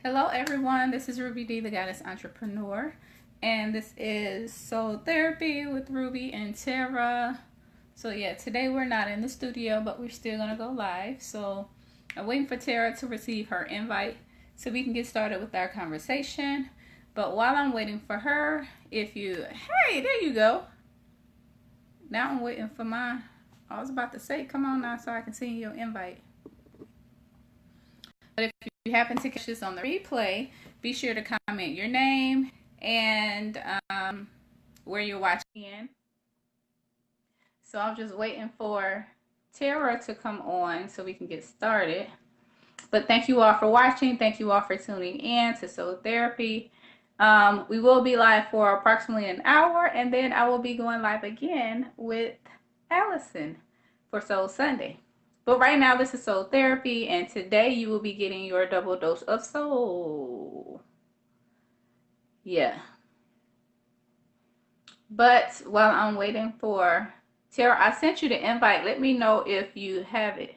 Hello, everyone. This is Ruby D, the Goddess Entrepreneur, and this is Soul Therapy with Ruby and Terra. So, yeah, today we're not in the studio, but we're still going to go live. So, I'm waiting for Terra to receive her invite so we can get started with our conversation. But while I'm waiting for her, hey, there you go. Now I'm waiting for I was about to say, come on now so I can see your invite. But if you happen to catch this on the replay, be sure to comment your name and where you're watching in. So I'm just waiting for Tara to come on so we can get started. But thank you all for watching. Thank you all for tuning in to Soul Therapy. We will be live for approximately an hour, and then I will be going live again with Allison for Soul Sunday. But right now, this is Soul Therapy, and today you will be getting your double dose of soul. Yeah. But while I'm waiting for Tara, I sent you the invite. Let me know if you have it.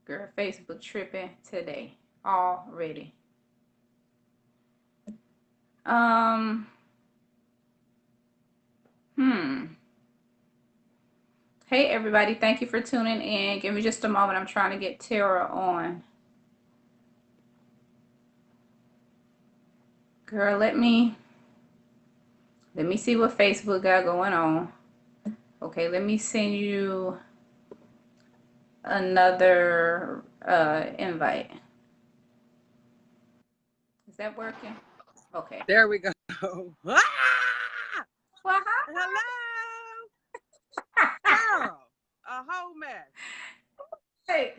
Girl, Facebook tripping today already. Hey everybody, thank you for tuning in. Give me just a moment. I'm trying to get Tara on. Girl, let me see what Facebook got going on. Okay, let me send you another invite. Is that working? Okay. There we go. Ah! Well, hello. Girl, a whole mess. Hey.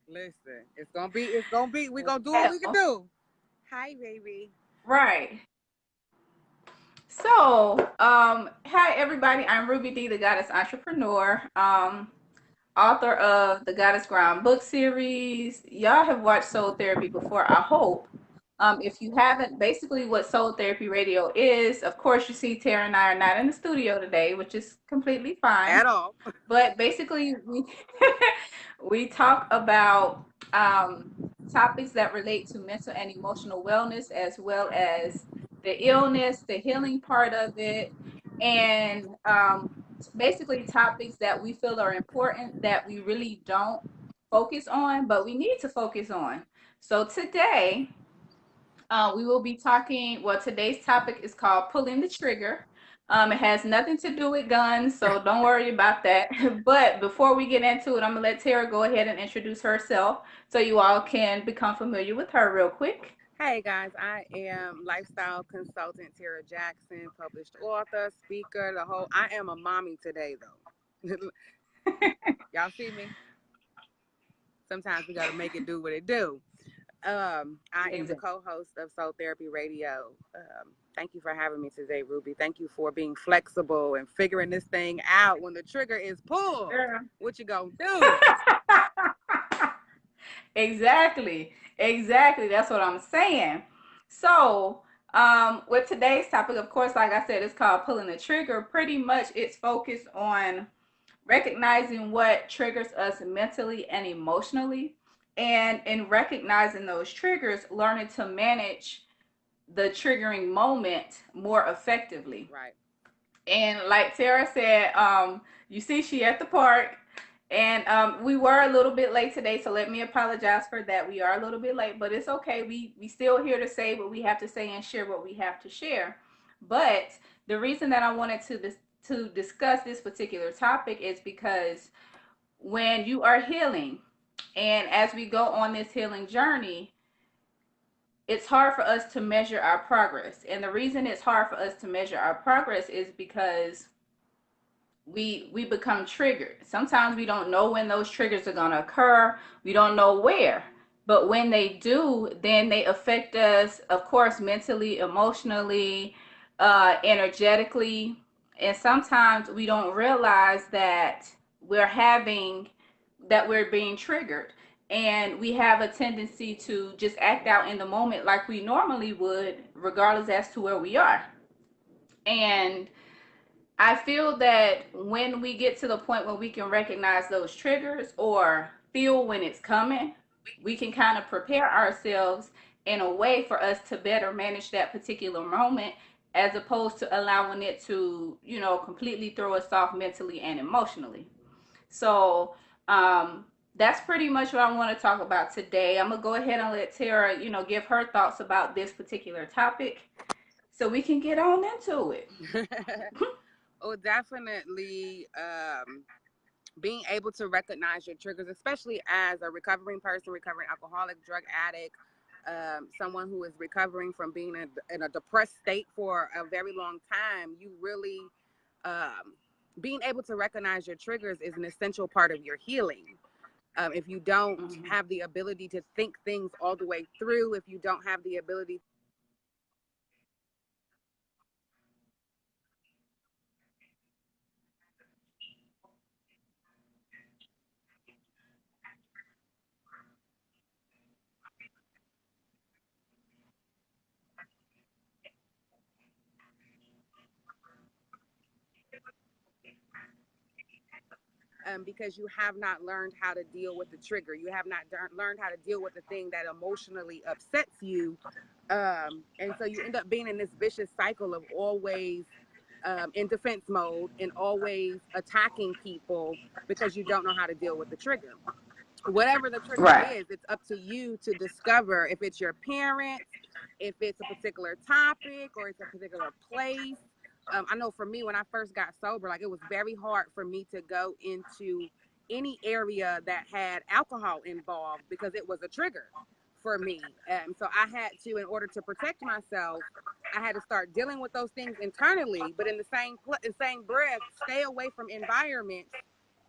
Listen, it's gonna be, we're gonna do what we can do. Hi, baby. Right. So, hi everybody. I'm Ruby D, the Goddess Entrepreneur, author of the Goddess Ground book series. Y'all have watched Soul Therapy before, I hope. If you haven't, basically what Soul Therapy Radio is, of course, you see Tara and I are not in the studio today, which is completely fine. At all. But basically, we talk about topics that relate to mental and emotional wellness, as well as the illness, the healing part of it, and basically topics that we feel are important that we really don't focus on, but we need to focus on. So today, we will be talking, well, today's topic is called Pulling the Trigger. It has nothing to do with guns, so don't worry about that. But before we get into it, I'm going to let Tara go ahead and introduce herself so you all can become familiar with her real quick. Hey guys, I am lifestyle consultant Tara Jackson, published author, speaker, I am a mommy today though. Y'all see me? Sometimes we gotta make it do what it do. I am the co-host of Soul Therapy Radio. Thank you for having me today, Ruby. Thank you for being flexible and figuring this thing out when the trigger is pulled. Girl. What you gonna do? Exactly. That's what I'm saying. So, with today's topic, of course, like I said, it's called Pulling the Trigger. Pretty much it's focused on recognizing what triggers us mentally and emotionally. And in recognizing those triggers, learning to manage the triggering moment more effectively. Right. And like Tara said, you see she at the park. And we were a little bit late today, so let me apologize for that. We are a little bit late, but it's okay. We still here to say what we have to say and share what we have to share. But the reason that I wanted to discuss this particular topic is because when you are healing, and as we go on this healing journey, it's hard for us to measure our progress. And the reason it's hard for us to measure our progress is because we become triggered. Sometimes we don't know when those triggers are going to occur. We don't know where. But when they do, then they affect us, of course, mentally, emotionally, energetically. And sometimes we don't realize that we're being triggered. And we have a tendency to just act out in the moment like we normally would, regardless as to where we are. And I feel that when we get to the point where we can recognize those triggers or feel when it's coming, we can kind of prepare ourselves in a way for us to better manage that particular moment as opposed to allowing it to, completely throw us off mentally and emotionally. So, that's pretty much what I want to talk about today. I'm going to go ahead and let Tara, give her thoughts about this particular topic so we can get on into it. Oh, definitely. Being able to recognize your triggers, especially as a recovering person, recovering alcoholic, drug addict, someone who is recovering from being in a depressed state for a very long time, you really, um, being able to recognize your triggers is an essential part of your healing. If you don't Mm-hmm. have the ability to think things all the way through, if you don't have the ability because you have not learned how to deal with the trigger. You have not learned how to deal with the thing that emotionally upsets you. And so you end up being in this vicious cycle of always in defense mode and always attacking people because you don't know how to deal with the trigger. Whatever the trigger Right. is, it's up to you to discover if it's your parents, if it's a particular topic, or it's a particular place. I know for me, when I first got sober, like it was very hard for me to go into any area that had alcohol involved because it was a trigger for me. So I had to, in order to protect myself, I had to start dealing with those things internally, but in the same breath, stay away from environments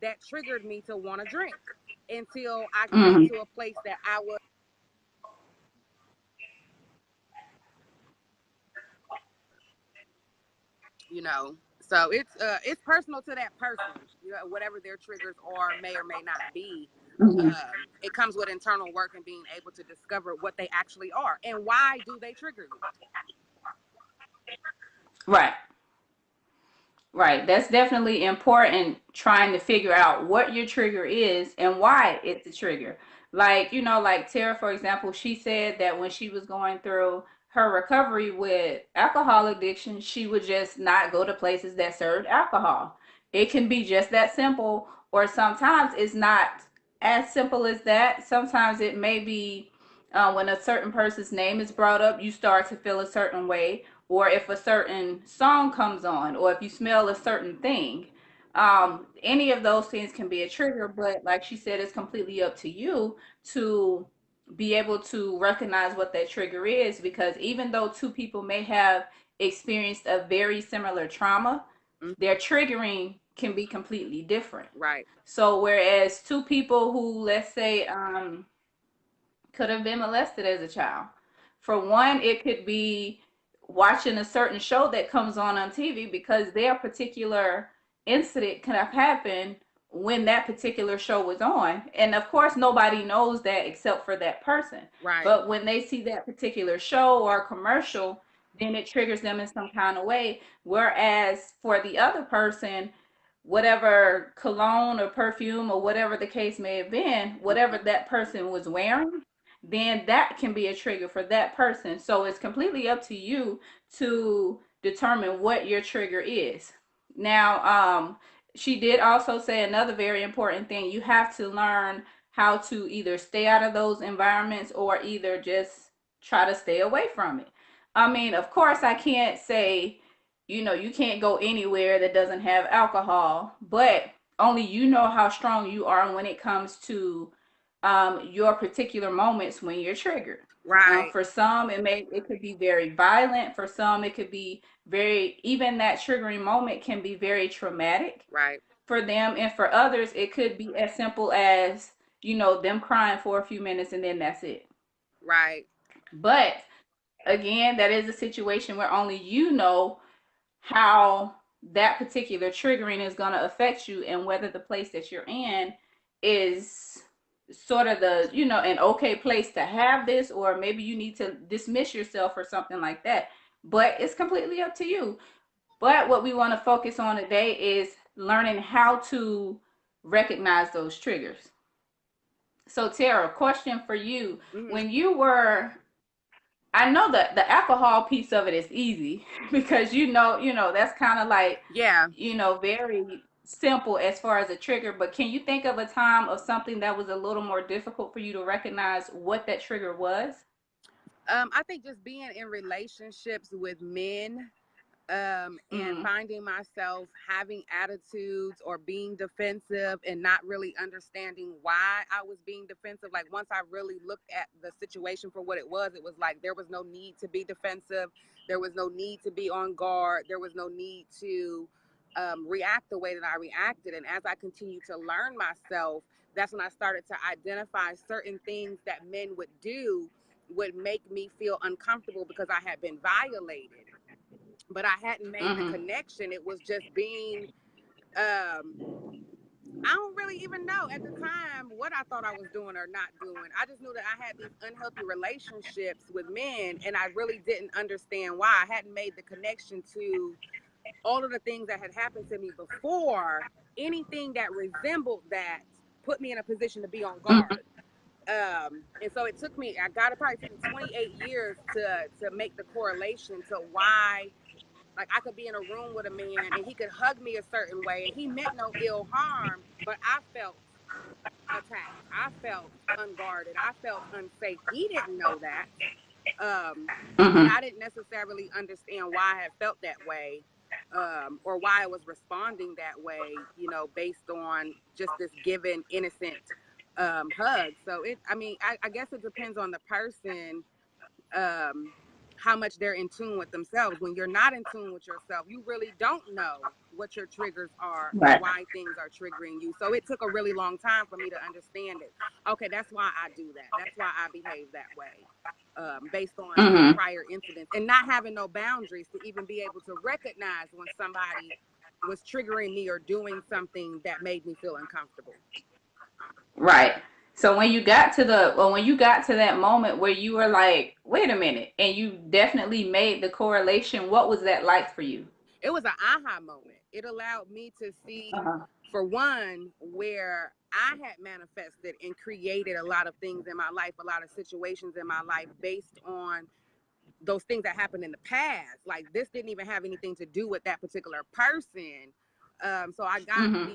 that triggered me to want to drink until I came Mm-hmm. to a place that I was, you know. So it's personal to that person. You know, whatever their triggers are may or may not be. Mm-hmm. It comes with internal work and being able to discover what they actually are and why do they trigger you. Right. Right. That's definitely important trying to figure out what your trigger is and why it's a trigger. Like, like Tara, for example, she said that when she was going through her recovery with alcohol addiction, she would just not go to places that served alcohol. It can be just that simple, or sometimes it's not as simple as that. Sometimes it may be when a certain person's name is brought up, you start to feel a certain way, or if a certain song comes on, or if you smell a certain thing. Any of those things can be a trigger, but like she said, it's completely up to you to be able to recognize what that trigger is, because even though two people may have experienced a very similar trauma, Mhm. their triggering can be completely different. Right, So whereas two people who, let's say, could have been molested as a child. For one, it could be watching a certain show that comes on TV because their particular incident could have happened when that particular show was on. And of course, nobody knows that except for that person. right, But when they see that particular show or commercial, then it triggers them in some kind of way. Whereas for the other person, whatever cologne or perfume or whatever the case may have been, whatever mhm, that person was wearing, then that can be a trigger for that person. So it's completely up to you to determine what your trigger is. Now, she did also say another very important thing. You have to learn how to either stay out of those environments or either just try to stay away from it. I mean, of course, I can't say, you can't go anywhere that doesn't have alcohol, but only you know how strong you are when it comes to your particular moments when you're triggered. right, For some, it could be very violent. For some, it could be very, even that triggering moment can be very traumatic right, for them, and for others, it could be as simple as them crying for a few minutes and then that's it. right, But again, that is a situation where only you know how that particular triggering is going to affect you and whether the place that you're in is sort of the an okay place to have this, or maybe you need to dismiss yourself or something like that. But it's completely up to you. But what we want to focus on today is learning how to recognize those triggers. So, Tara, question for you. Mm-hmm. When you were, I know that the alcohol piece of it is easy because that's kind of like, Yeah. very simple as far as a trigger. But can you think of a time of something that was a little more difficult for you to recognize what that trigger was? I think just being in relationships with men, and Mm-hmm. finding myself having attitudes or being defensive and not really understanding why I was being defensive. Like once I really looked at the situation for what it was like there was no need to be defensive. There was no need to be on guard. There was no need to react the way that I reacted. And as I continued to learn myself, that's when I started to identify certain things that men would do would make me feel uncomfortable because I had been violated, but I hadn't made the Mm-hmm. connection. It was just being, I don't really even know at the time what I thought I was doing or not doing. I just knew that I had these unhealthy relationships with men, and I really didn't understand why. I hadn't made the connection to all of the things that had happened to me before. Anything that resembled that put me in a position to be on Mm-hmm. guard. And so it took me, I got to probably took me 28 years to make the correlation to why, like I could be in a room with a man and he could hug me a certain way and he meant no ill harm, but I felt attacked. I felt unguarded. I felt unsafe. He didn't know that. Um, and Mm-hmm. I didn't necessarily understand why I had felt that way, or why I was responding that way, based on just this given innocent hug. So I guess it depends on the person, um, how much they're in tune with themselves. When you're not in tune with yourself, you really don't know what your triggers are and Right. why things are triggering you. So it took a really long time for me to understand it. Okay, that's why I do that. That's why I behave that way. Based on Mm-hmm. prior incidents and not having no boundaries to even be able to recognize when somebody was triggering me or doing something that made me feel uncomfortable. Right. So when you got to that moment where you were like, wait a minute, and you definitely made the correlation, what was that like for you? It was an aha moment. It allowed me to see, Uh-huh. for one, where I had manifested and created a lot of things in my life, a lot of situations in my life based on those things that happened in the past. Like this didn't even have anything to do with that particular person. So I got Mm-hmm.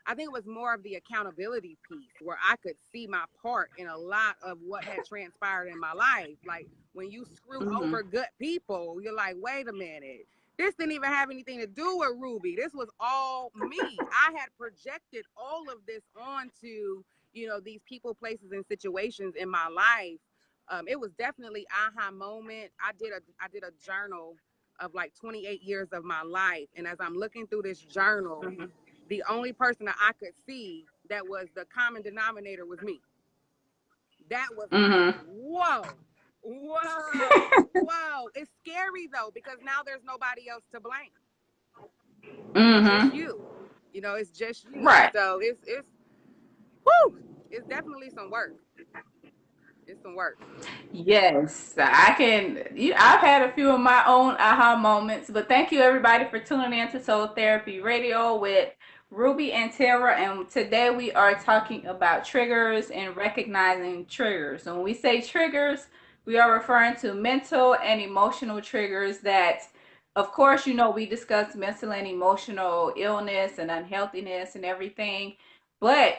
I think it was more of the accountability piece where I could see my part in a lot of what had transpired in my life. Like when you screw Mm-hmm. over good people, you're like, wait a minute. This didn't even have anything to do with Ruby. This was all me. I had projected all of this onto, these people, places, and situations in my life. It was definitely aha moment. I did a journal of like 28 years of my life, and as I'm looking through this journal, Mm-hmm. the only person that I could see that was the common denominator was me. That was like, Mm-hmm. whoa, whoa. It's scary though because now there's nobody else to blame. It's just Mm-hmm. you. It's just you. Right. So it's whoo. It's definitely some work. It's some work. Yes, I can. I've had a few of my own aha moments, but thank you everybody for tuning in to Soul Therapy Radio with Ruby and Terra. And today we are talking about triggers and recognizing triggers. And when we say triggers, we are referring to mental and emotional triggers that, of course, we discuss mental and emotional illness and unhealthiness and everything. But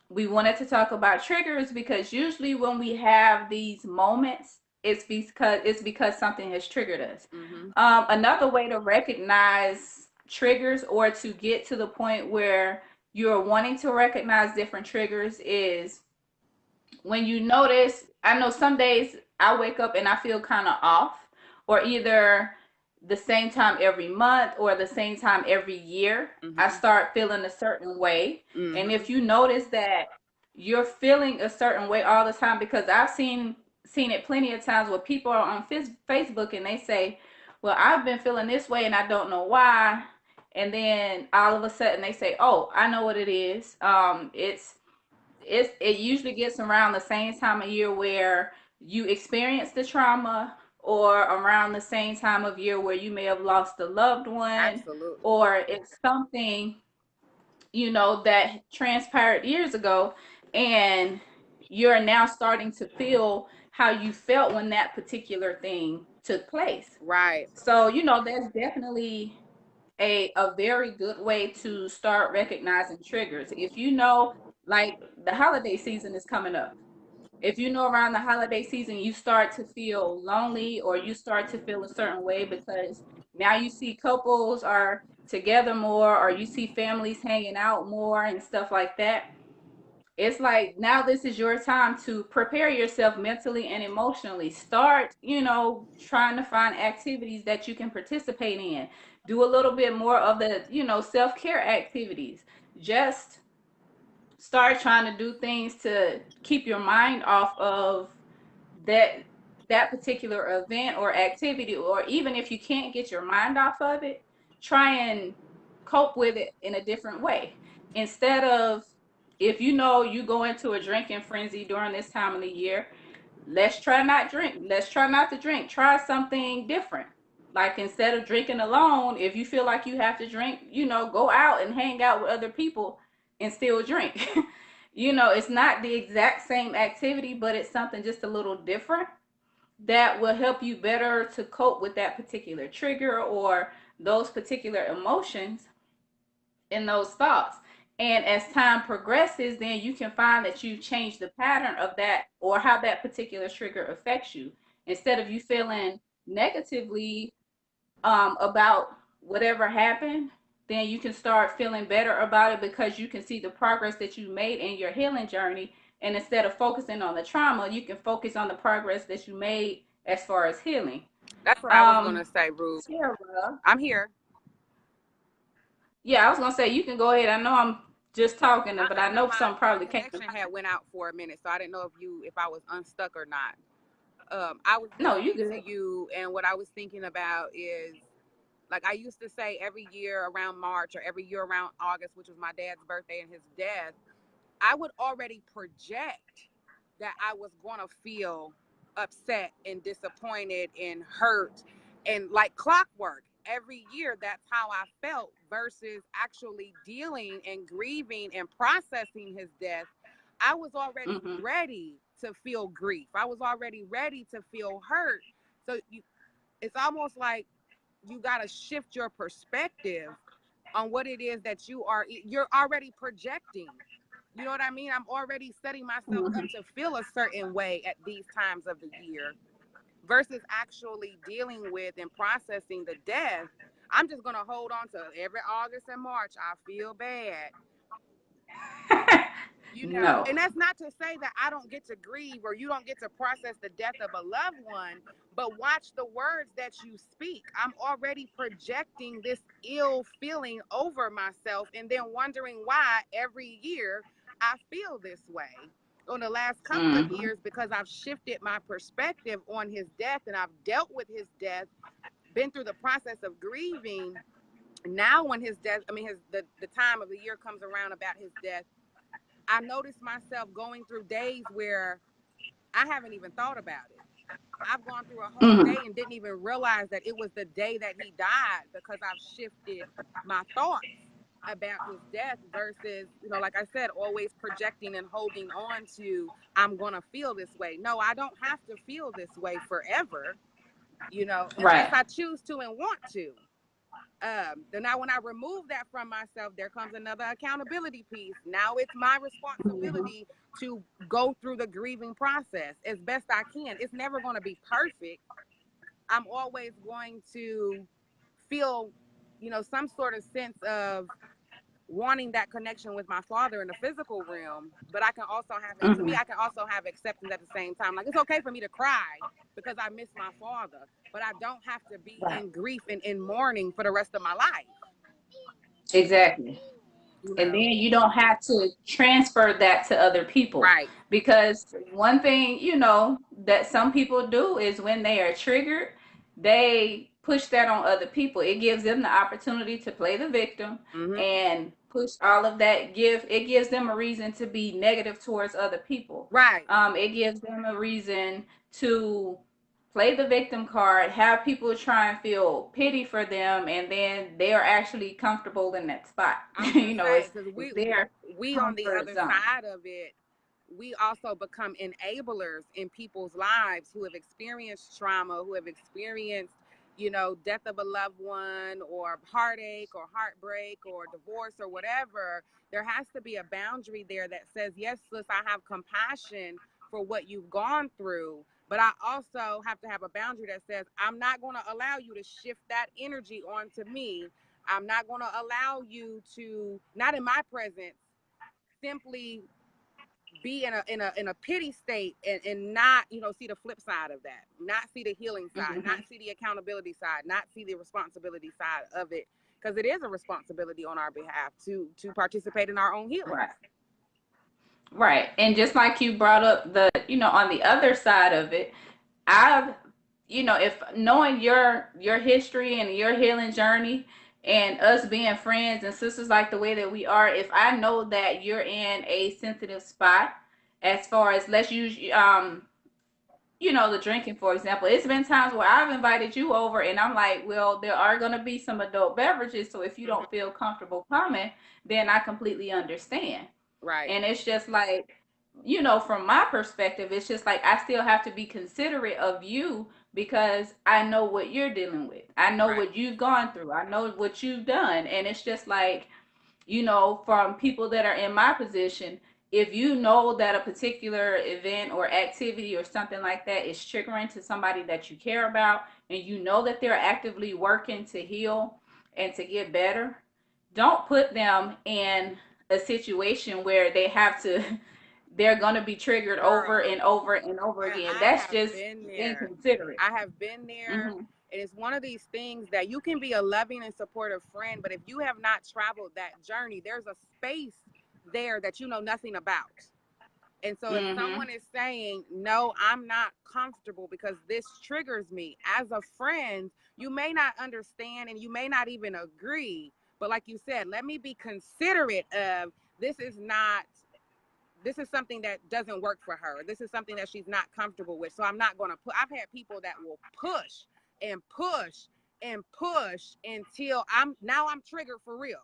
we wanted to talk about triggers because usually when we have these moments, it's because something has triggered us. Mm-hmm. Another way to recognize triggers or to get to the point where you're wanting to recognize different triggers is when you notice. I know some days I wake up and I feel kind of off, or either the same time every month or the same time every year, I Mm-hmm. start feeling a certain way. And Mm-hmm. if you notice that you're feeling a certain way all the time, because I've seen it plenty of times where people are on Facebook and they say, well, I've been feeling this way and I don't know why. And then all of a sudden they say, oh, I know what it is. It usually gets around the same time of year where you experience the trauma, or around the same time of year where you may have lost a loved one, Absolutely. or it's something, that transpired years ago, and you're now starting to feel how you felt when that particular thing took place. Right. So, that's definitely a very good way to start recognizing triggers. If like the holiday season is coming up, if around the holiday season you start to feel lonely or you start to feel a certain way because now you see couples are together more or you see families hanging out more and stuff like that, it's like now this is your time to prepare yourself mentally and emotionally. Start, trying to find activities that you can participate in. Do a little bit more of the, self-care activities. Just start trying to do things to keep your mind off of that particular event or activity, or even if you can't get your mind off of it, try and cope with it in a different way. Instead of, if you go into a drinking frenzy during this time of the year, let's try not to drink. Try something different. Like, instead of drinking alone, if you feel like you have to drink, go out and hang out with other people and still drink. It's not the exact same activity, but it's something just a little different that will help you better to cope with that particular trigger or those particular emotions and those thoughts. And as time progresses, then you can find that you change the pattern of that or how that particular trigger affects you. Instead of you feeling negatively about whatever happened, then you can start feeling better about it because you can see the progress that you made in your healing journey. And instead of focusing on the trauma, you can focus on the progress that you made as far as healing. That's what I was gonna Um, say, Rube. Sarah, I'm here. yeah, I was gonna say you can go ahead. I know I'm just talking, but I No, know my some my probably came to connection mind. had went out for a minute, so I didn't know if I was unstuck or not. I was No, you listening to good. you, and what I was thinking about is, like, I used to say every year around March or every year around August, which was my dad's birthday and his death, I would already project that I was going to feel upset and disappointed and hurt, and like clockwork. Every year, that's how I felt, versus actually dealing and grieving and processing his death. I was already Mm-hmm. ready to feel grief. I was already ready to feel hurt. So it's almost like you got to shift your perspective on what it is that you're already projecting. You know what I mean? I'm already setting myself Mm-hmm. up to feel a certain way at these times of the year, versus actually dealing with and processing the death. I'm just going to hold on to every August and March. I feel bad. No. And that's not to say that I don't get to grieve or you don't get to process the death of a loved one, but watch the words that you speak. I'm already projecting this ill feeling over myself and then wondering why every year I feel this way. On the last couple of Mm-hmm. years, because I've shifted my perspective on his death and I've dealt with his death, been through the process of grieving. Now, when his death, the time of the year comes around about his death, I noticed myself going through days where I haven't even thought about it. I've gone through a whole Mm-hmm. day and didn't even realize that it was the day that he died, because I've shifted my thoughts about his death, versus, like I said, always projecting and holding on to, I'm going to feel this way. No, I don't have to feel this way forever, unless Right. I choose to and want to. Then now when I remove that from myself, there comes another accountability piece. Now it's my Mm-hmm. responsibility to go through the grieving process as best I can. It's never going to be perfect. I'm always going to feel, some sort of sense of wanting that connection with my father in the physical realm. But I can also have, to me, Mm-hmm. I can also have acceptance at the same time. Like, it's okay for me to cry because I miss my father, but I don't have to be Right. in grief and in mourning for the rest of my life. Exactly. You And then know, you don't have to transfer that to other people, right. because one thing that some people do is when they are triggered, they push that on other people. It gives them the opportunity to play the victim Mm-hmm. and push all of that. It gives them a reason to be negative towards other people. Right. It gives them a reason to play the victim card, have people try and feel pity for them, and then they are actually comfortable in that spot. I'm gonna say, because It's their we on the comfort other zone. side of it, we also become enablers in people's lives who have experienced trauma, who have experienced, death of a loved one, or heartache, or heartbreak, or divorce, or whatever. There has to be a boundary there that says, yes, sis, I have compassion for what you've gone through, but I also have to have a boundary that says, I'm not going to allow you to shift that energy onto me. I'm not going to allow you to, not in my presence, simply be in a pity state, and not, see the flip side of that, not see the healing side, not Mm-hmm. see the accountability side, not see the responsibility side of it, because it is a responsibility on our behalf to participate in our own healing. Right. Right. And just like you brought up on the other side of it, I've, if knowing your history and your healing journey and us being friends and sisters like the way that we are, if I know that you're in a sensitive spot as far as let's use the drinking, for example. It's been times where I've invited you over and I'm like, well, there are going to be some adult beverages. So if you Mm-hmm. don't feel comfortable coming, then I completely understand. Right. And it's just like, from my perspective, it's just like I still have to be considerate of you because I know what you're dealing with. I know Right. what you've gone through. I know what you've done. And it's just like, from people that are in my position, if you know that a particular event or activity or something like that is triggering to somebody that you care about, and you know that they're actively working to heal and to get better, don't put them in a situation where they're going to be triggered over Girl, and over and over again. I That's have just been there. inconsiderate. I have been there. Mm-hmm. And it's one of these things that you can be a loving and supportive friend, but if you have not traveled that journey, there's a space there that you know nothing about. And so if Mm-hmm. someone is saying, no, I'm not comfortable because this triggers me, as a friend, you may not understand and you may not even agree. But like you said, let me be considerate of this is not, this is something that doesn't work for her. This is something that she's not comfortable with. So I'm not going to put, I've had people that will push and push and push until I'm triggered for real.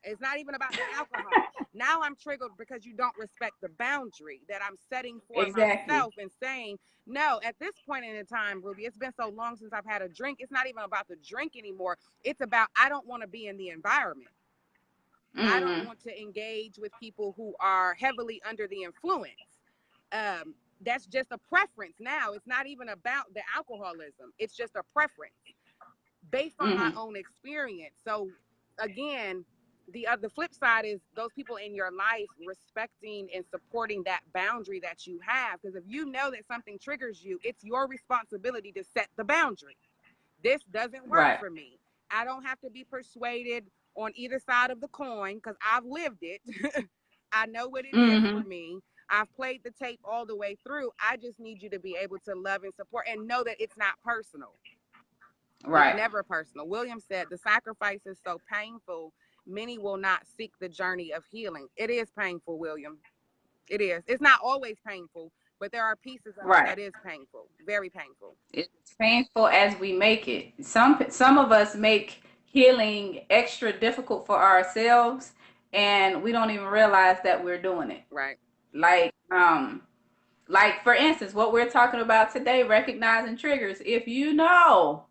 It's not even about the alcohol. Now I'm triggered because you don't respect the boundary that I'm setting for Exactly. myself and saying, no, at this point in the time, Ruby, it's been so long since I've had a drink. It's not even about the drink anymore. It's about, I don't want to be in the environment. I don't Mm-hmm. want to engage with people who are heavily under the influence. That's just a preference now. It's not even about the alcoholism. It's just a preference based on my Mm-hmm. own experience. So again, the flip side is those people in your life respecting and supporting that boundary that you have. Because if you know that something triggers you, it's your responsibility to set the boundary. This doesn't work Right. for me. I don't have to be persuaded on either side of the coin because I've lived it. I know what it is for Mm-hmm. me. I've played the tape all the way through. I just need you to be able to love and support and know that it's not personal. It's Right. never personal. William said, the sacrifice is so painful, many will not seek the journey of healing. It is painful, William. It is. It's not always painful, but there are pieces of it Right. that is painful, very painful. It's painful as we make it. Some of us make healing extra difficult for ourselves, and we don't even realize that we're doing it. Right. Like like for instance, what we're talking about today, recognizing triggers. If you know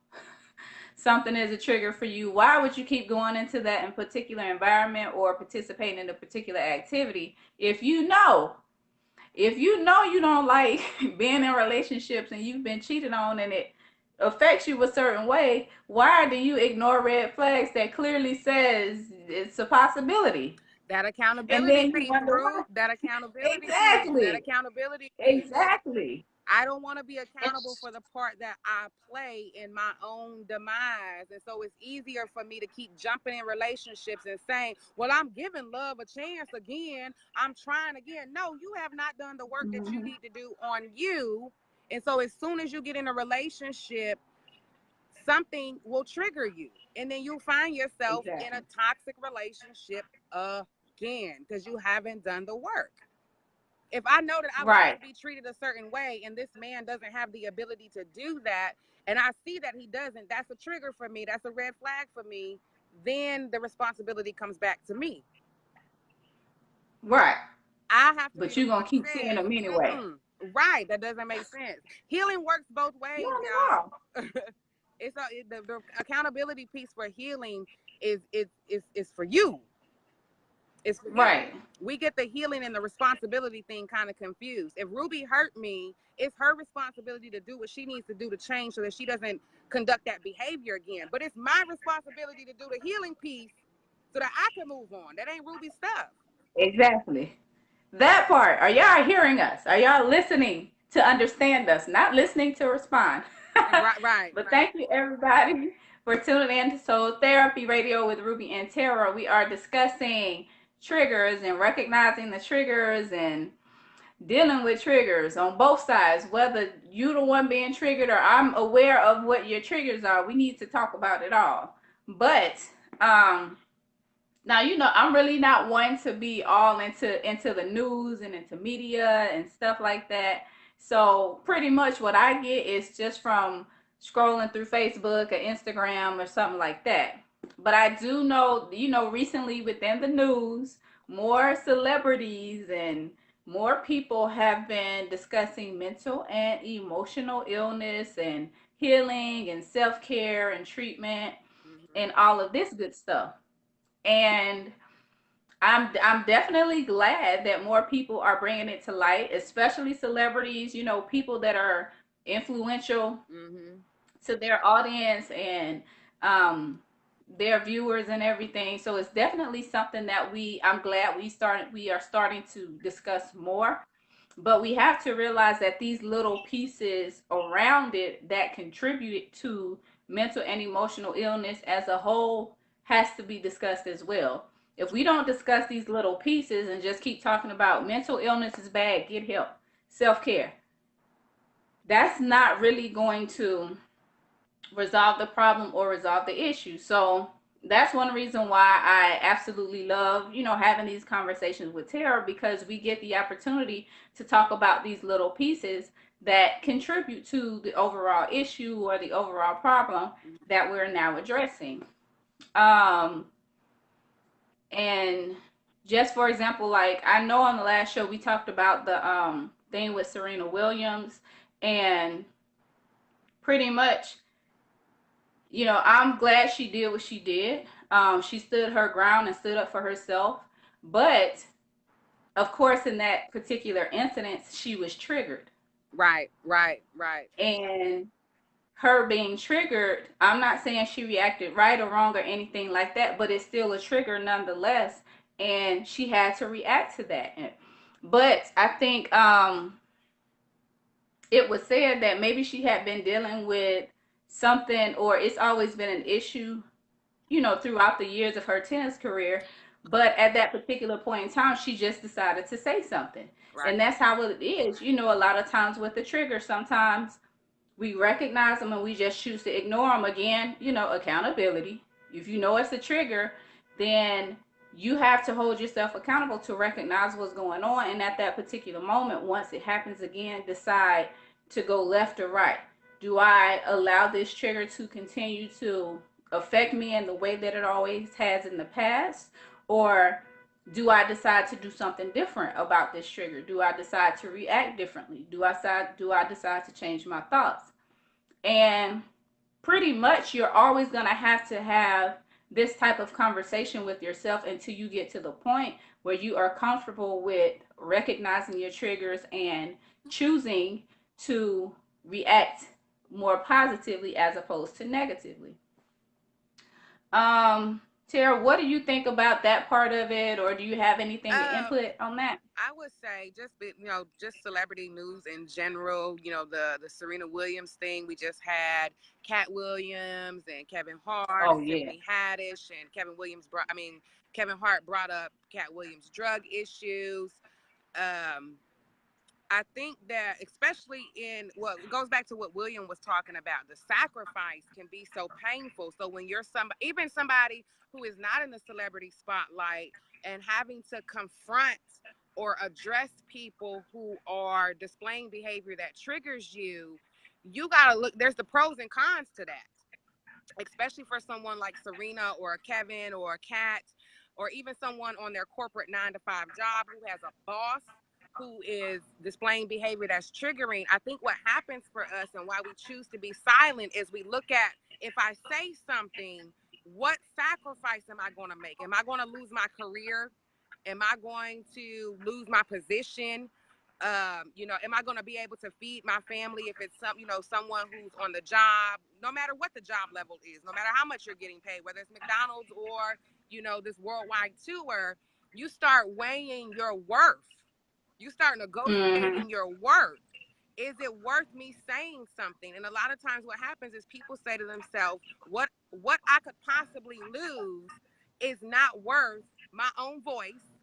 something is a trigger for you, why would you keep going into that in particular environment or participating in a particular activity if you know you don't like being in relationships and you've been cheated on and it affects you a certain way, why do you ignore red flags that clearly says it's a possibility? That And accountability then you piece, wonder why. Rue. That accountability piece. That Exactly. accountability piece. Exactly. I don't want to be accountable It's, for the part that I play in my own demise. And so it's easier for me to keep jumping in relationships and saying, well, I'm giving love a chance again. I'm trying again. No, you have not done the work that you mhm. need to do on you. And so as soon as you get in a relationship, something will trigger you. And then you'll find yourself in a Exactly. toxic relationship again because you haven't done the work. If I know that I would like Right. to be treated a certain way and this man doesn't have the ability to do that, and I see that he doesn't, that's a trigger for me. That's a red flag for me. Then the responsibility comes back to me. Right. I have to be But the you're one gonna that keep seeing says, them anyway. right, that doesn't make sense. Healing works both ways, Not at all. y'all. The accountability piece for healing is for you. It's for you. Right. We get the healing and the responsibility thing kind of confused. If Ruby hurt me, it's her responsibility to do what she needs to do to change so that she doesn't conduct that behavior again. But it's my responsibility to do the healing piece so that I can move on. That ain't Ruby's stuff. Exactly. That part. Are y'all hearing us? Are y'all listening to understand us? Not listening to respond. Right, right, But right. thank you everybody for tuning in to Soul Therapy Radio with Ruby and Terra. We are discussing triggers and recognizing the triggers and dealing with triggers on both sides, whether you the one being triggered or I'm aware of what your triggers are. We need to talk about it all. But um now I'm really not one to be all into the news and into media and stuff like that. So pretty much what I get is just from scrolling through Facebook or Instagram or something like that. But I do know, recently within the news, more celebrities and more people have been discussing mental and emotional illness and healing and self-care and treatment Mm-hmm. and all of this good stuff. And I'm definitely glad that more people are bringing it to light, especially celebrities, people that are influential Mm-hmm. to their audience and um their viewers and everything. So it's definitely something that I'm glad we are starting to discuss more. But we have to realize that these little pieces around it that contribute to mental and emotional illness as a whole has to be discussed as well. If we don't discuss these little pieces and just keep talking about mental illness is bad, get help, self-care, that's not really going to resolve the problem or resolve the issue. So that's one reason why I absolutely love, having these conversations with Tara, because we get the opportunity to talk about these little pieces that contribute to the overall issue or the overall problem that we're now addressing. Um, and just for example, like I know on the last show we talked about the thing with Serena Williams, and pretty much I'm glad she did what she did. She stood her ground and stood up for herself. But of course, in that particular incident, she was triggered. Right, right, right. And her being triggered, I'm not saying she reacted right or wrong or anything like that, but it's still a trigger nonetheless. And she had to react to that. But I think it was said that maybe she had been dealing with something, or it's always been an issue throughout the years of her tennis career. But at that particular point in time, she just decided to say something. Right. And that's how it is. A lot of times with the trigger, sometimes we recognize them and we just choose to ignore them. Again, accountability. If you know it's a trigger, then you have to hold yourself accountable to recognize what's going on. And at that particular moment, once it happens again, decide to go left or right. Do I allow this trigger to continue to affect me in the way that it always has in the past? Or do I decide to do something different about this trigger? Do I decide to react differently? Do I decide to change my thoughts? And pretty much you're always going to have this type of conversation with yourself until you get to the point where you are comfortable with recognizing your triggers and choosing to react more positively as opposed to negatively. Tara, what do you think about that part of it, or do you have anything to Uh, input on that? I would say just celebrity news in general. The Serena Williams thing. We just had Cat Williams and Kevin Hart Oh and yeah. Tiffany Haddish, and Kevin Hart brought up Cat Williams' drug issues. Um, I think that especially in what goes back to what William was talking about, the sacrifice can be so painful. So when you're even somebody who is not in the celebrity spotlight and having to confront or address people who are displaying behavior that triggers you, you got to look, there's the pros and cons to that, especially for someone like Serena or a Kevin or a Kat, or even someone on their corporate 9-to-5 job who has a boss who is displaying behavior that's triggering. I think what happens for us and why we choose to be silent is we look at, if I say something, what sacrifice am I going to make? Am I going to lose my career? Am I going to lose my position? Am I going to be able to feed my family if it's someone who's on the job, no matter what the job level is, no matter how much you're getting paid, whether it's McDonald's or, this worldwide tour, you start weighing your worth. You start Mm-hmm. negotiating your worth. Is it worth me saying something? And a lot of times what happens is people say to themselves, what I could possibly lose is not worth my own voice,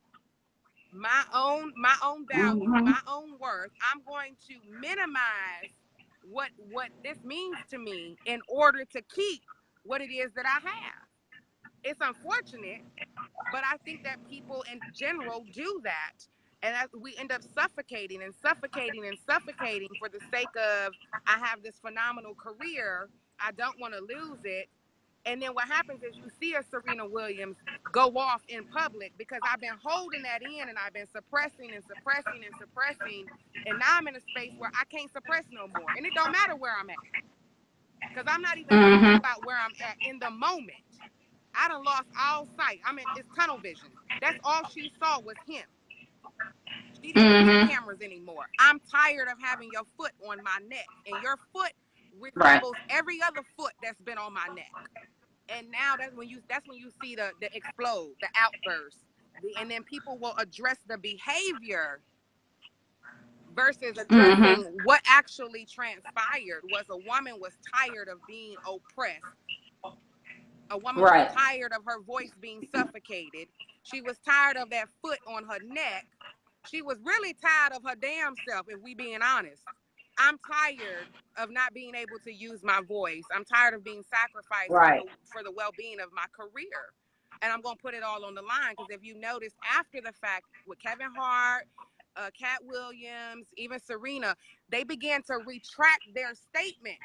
my own value, Mm-hmm. my own worth. I'm going to minimize what this means to me in order to keep what it is that I have. It's unfortunate, but I think that people in general do that. And we end up suffocating and suffocating and suffocating for the sake of, I have this phenomenal career, I don't want to lose it. And then what happens is you see a Serena Williams go off in public because I've been holding that in and I've been suppressing and suppressing and suppressing. And now I'm in a space where I can't suppress no more. And it don't matter where I'm at, because I'm not even thinking Mm-hmm. about where I'm at in the moment. I done lost all sight. It's tunnel vision. That's all she saw was him. She didn't see Mm-hmm. cameras anymore. I'm tired of having your foot on my neck, and your foot Right. resembles every other foot that's been on my neck. And now that's when you see the explode, the outburst, and then people will address the behavior versus Mm-hmm. addressing what actually transpired. Was a woman was tired of being oppressed. A woman was Right. tired of her voice being suffocated. She was tired of that foot on her neck. She was really tired of her damn self, if we being honest. I'm tired of not being able to use my voice. I'm tired of being sacrificed for Right. the well-being of my career. And I'm going to put it all on the line, because if you notice, after the fact, with Kevin Hart, Cat Williams, even Serena, they began to retract their statements.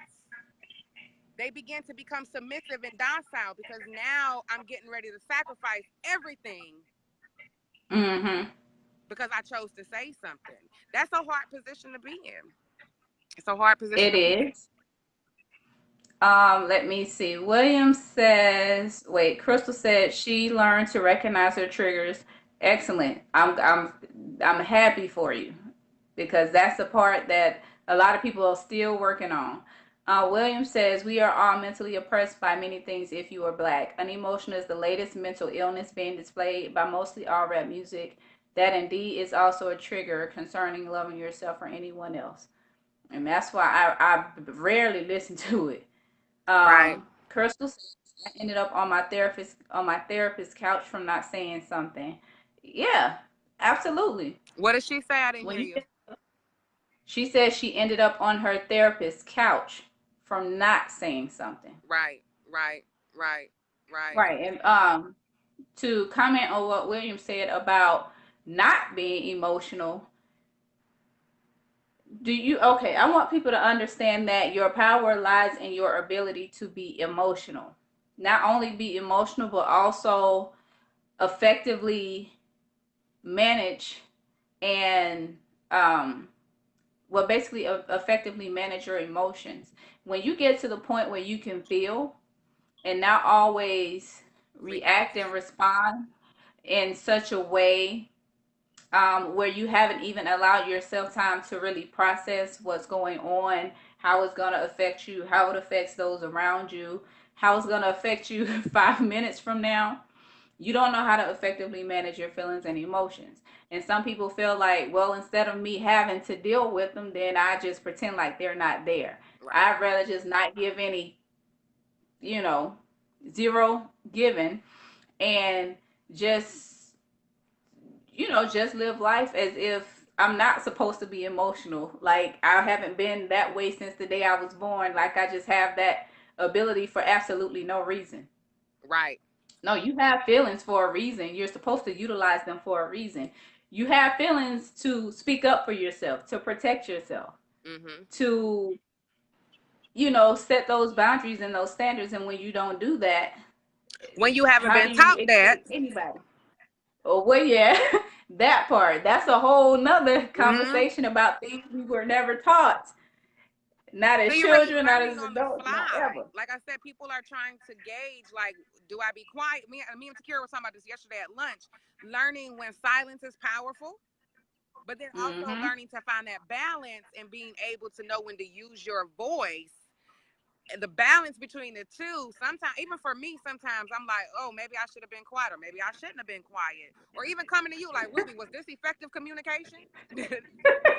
They begin to become submissive and docile, because now I'm getting ready to sacrifice everything Mm-hmm. because I chose to say something. That's a hard position to be in. It's a hard position It to be in. is. Let me see. William says, wait, Crystal said she learned to recognize her triggers. Excellent. I'm happy for you, because that's the part that a lot of people are still working on. William says, we are all mentally oppressed by many things if you are black. Unemotional is the latest mental illness being displayed by mostly all rap music. That indeed is also a trigger concerning loving yourself or anyone else. And that's why I rarely listen to it. Right. Crystal says, I ended up on my therapist's couch from not saying something. Yeah, absolutely. What did she say? I didn't When hear you you. She says she ended up on her therapist's couch from not saying something. Right. Right. Right. Right. Right. And to comment on what William said about not being emotional, I want people to understand that your power lies in your ability to be emotional. Not only be emotional, but also effectively manage and basically effectively manage your emotions. When you get to the point where you can feel and not always react React. and respond in such a way where you haven't even allowed yourself time to really process what's going on, how it's going to affect you, how it affects those around you, how it's going to affect you 5 minutes from now. You don't know how to effectively manage your feelings and emotions. And some people feel like, well, instead of me having to deal with them, then I just pretend like they're not there. Right. I'd rather just not give any, you know, zero given, and just, just live life as if I'm not supposed to be emotional. Like I haven't been that way since the day I was born. Like I just have that ability for absolutely no reason. Right. No, you have feelings for a reason. You're supposed to utilize them for a reason. you have feelings to speak up for yourself, to protect yourself, Mm-hmm. to, set those boundaries and those standards. And when you don't do that, When you haven't how been do you taught that. expect anybody? Oh, well, yeah, that part. That's a whole nother Mm-hmm. conversation about things we were never taught. Not So as you're really children, not learning as on the adults, not fly. ever. Like I said, people are trying to gauge, like, do I be quiet? Me and Takira was talking about this yesterday at lunch. Learning when silence is powerful, but then also Mm-hmm. learning to find that balance and being able to know when to use your voice, the balance between the two. Sometimes, even for me, sometimes I'm like, oh, maybe I should have been quiet, or maybe I shouldn't have been quiet. Or even coming to you like, Ruby, was this effective communication?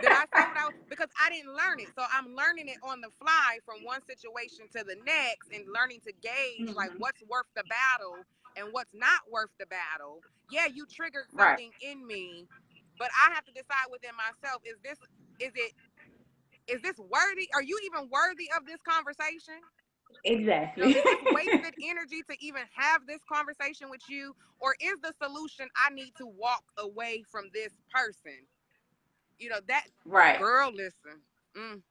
Did I say what I was? Because I didn't learn it. So I'm learning it on the fly from one situation to the next and learning to gauge like Mm-hmm. what's worth the battle and what's not worth the battle. Yeah, you triggered Right. something in me, but I have to decide within myself, is it is this worthy? Are you even worthy of this conversation? Exactly. Is this wasted energy to even have this conversation with you? Or is the solution I need to walk away from this person? That Right. girl, listen. Mm,